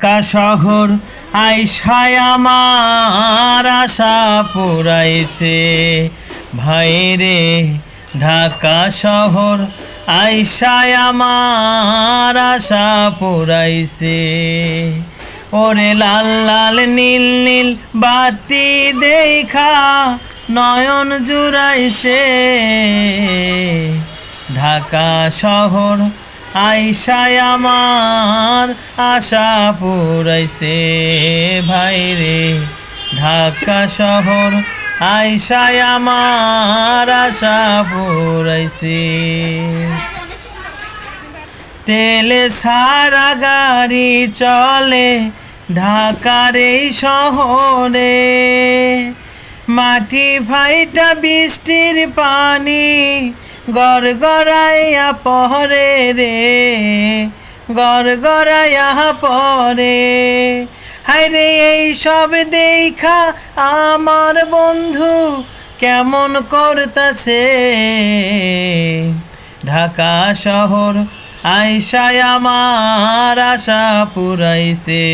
ঢাকা শহর আইসায় আমার আশা পুরাইছে ভাইরে। ঢাকা শহর আইসায় আমার আশা পুরাইছে। ওরে লাল লাল নীল নীল বাতি দেখা নয়ন জুড়াইছে। ঢাকা শহর আইসায় আমার আশা পুরাইছে ভাইরে। ঢাকা শহর আইসায় আমার আশা পুরাইছে। তেলে সারা গাড়ি চলে ঢাকার এই শহরে। মাটি ফাইটা বৃষ্টির পানি গড়গড়াইয়া পরে রে, গড়গড়াইয়া পরে। হায়রে এই সব দেখা আমার বন্ধু কেমন করতাছে। ঢাকা শহর আইসায় আমার আশা পুরাইছে।